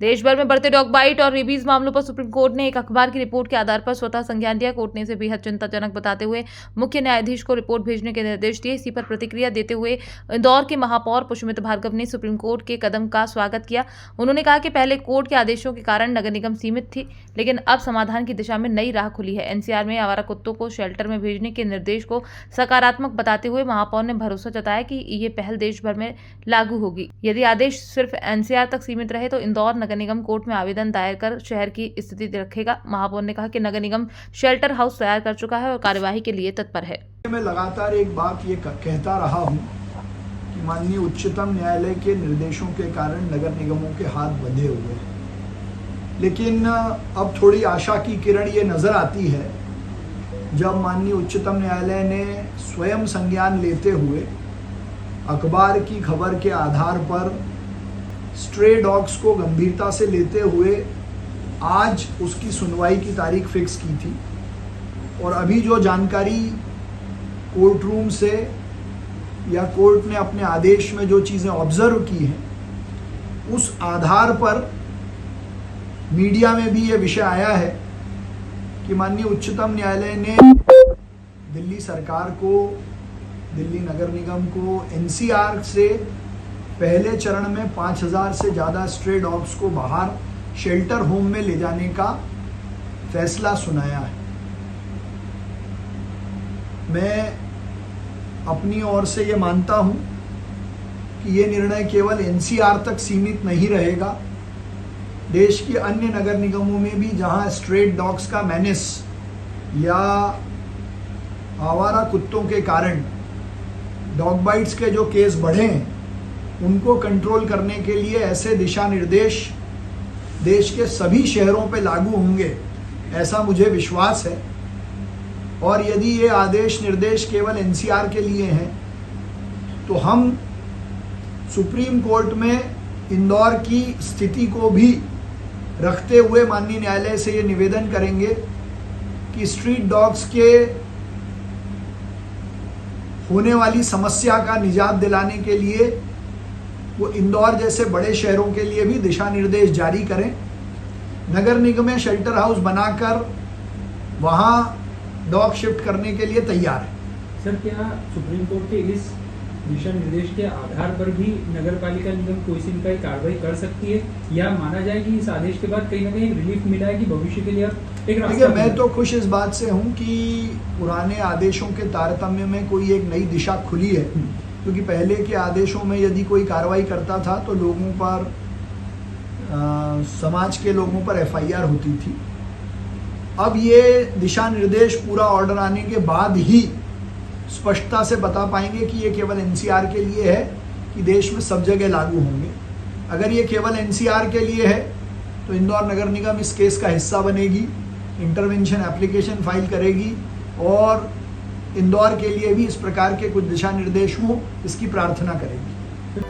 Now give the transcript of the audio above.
देश भर में बढ़ते डॉग बाइट और रेबीज मामलों पर सुप्रीम कोर्ट ने एक अखबार की रिपोर्ट के आधार पर स्वतः संज्ञान दिया। कोर्ट ने इसे बेहद चिंताजनक बताते हुए मुख्य न्यायाधीश को रिपोर्ट भेजने के निर्देश दिए। इसी पर प्रतिक्रिया देते हुए इंदौर के महापौर पुष्पमित्र भार्गव ने सुप्रीम कोर्ट के कदम का स्वागत किया। उन्होंने कहा कि पहले कोर्ट के आदेशों के कारण नगर निगम सीमित थी, लेकिन अब समाधान की दिशा में नई राह खुली है। एनसीआर में आवारा कुत्तों को शेल्टर में भेजने के निर्देश को सकारात्मक बताते हुए महापौर ने भरोसा जताया कि ये पहल देश भर में लागू होगी। यदि आदेश सिर्फ एनसीआर तक सीमित रहे तो इंदौर नगर निगम कोर्ट में आवेदन दायर कर शहर की स्थिति रखेगा। महापौर ने कहा कि नगर निगम शेल्टर हाउस तैयार कर चुका है और कार्यवाही के लिए तत्पर है। मैं लगातार एक बात ये कहता रहा हूँ कि माननीय उच्चतम न्यायालय के निर्देशों के कारण नगर निगमों के हाथ बंधे हुए हैं, लेकिन अब थोड़ी आशा की किरण ये नजर आती है जब माननीय उच्चतम न्यायालय ने स्वयं संज्ञान लेते हुए अखबार की खबर के आधार पर स्ट्रे डॉग्स को गंभीरता से लेते हुए आज उसकी सुनवाई की तारीख फिक्स की थी। और अभी जो जानकारी कोर्ट रूम से या कोर्ट ने अपने आदेश में जो चीज़ें ऑब्जर्व की हैं, उस आधार पर मीडिया में भी ये विषय आया है कि माननीय उच्चतम न्यायालय ने दिल्ली सरकार को, दिल्ली नगर निगम को एनसीआर से पहले चरण में 5000 से ज़्यादा स्ट्रे डॉग्स को बाहर शेल्टर होम में ले जाने का फैसला सुनाया है। मैं अपनी ओर से ये मानता हूँ कि ये निर्णय केवल एनसीआर तक सीमित नहीं रहेगा। देश के अन्य नगर निगमों में भी जहाँ स्ट्रेट डॉग्स का मेनेस या आवारा कुत्तों के कारण डॉग बाइट्स के जो केस बढ़े हैं, उनको कंट्रोल करने के लिए ऐसे दिशा निर्देश देश के सभी शहरों पे लागू होंगे, ऐसा मुझे विश्वास है। और यदि ये आदेश निर्देश केवल एनसीआर के लिए हैं तो हम सुप्रीम कोर्ट में इंदौर की स्थिति को भी रखते हुए माननीय न्यायालय से ये निवेदन करेंगे कि स्ट्रीट डॉग्स के होने वाली समस्या का निजात दिलाने के लिए वो इंदौर जैसे बड़े शहरों के लिए भी दिशा निर्देश जारी करें। नगर निगम में शेल्टर हाउस बनाकर वहाँ डॉग शिफ्ट करने के लिए तैयार है। सर, क्या सुप्रीम कोर्ट के इस दिशा निर्देश के आधार पर भी नगर पालिका निगम कोई सी भी कार्रवाई कर सकती है, या माना जाए कि इस आदेश के बाद कहीं ना कहीं रिलीफ मिला है कि भविष्य के लिए एक रास्ता? मैं तो खुश इस बात से हूँ कि पुराने आदेशों के तारतम्य में कोई एक नई दिशा खुली है, क्योंकि पहले के आदेशों में यदि कोई कार्रवाई करता था तो लोगों पर समाज के लोगों पर एफआईआर होती थी। अब ये दिशा निर्देश पूरा ऑर्डर आने के बाद ही स्पष्टता से बता पाएंगे कि ये केवल एनसीआर के लिए है कि देश में सब जगह लागू होंगे। अगर ये केवल एनसीआर के लिए है तो इंदौर नगर निगम इस केस का हिस्सा बनेगी, इंटरवेंशन एप्लीकेशन फाइल करेगी और इंदौर के लिए भी इस प्रकार के कुछ दिशा निर्देश हो, इसकी प्रार्थना करेगी।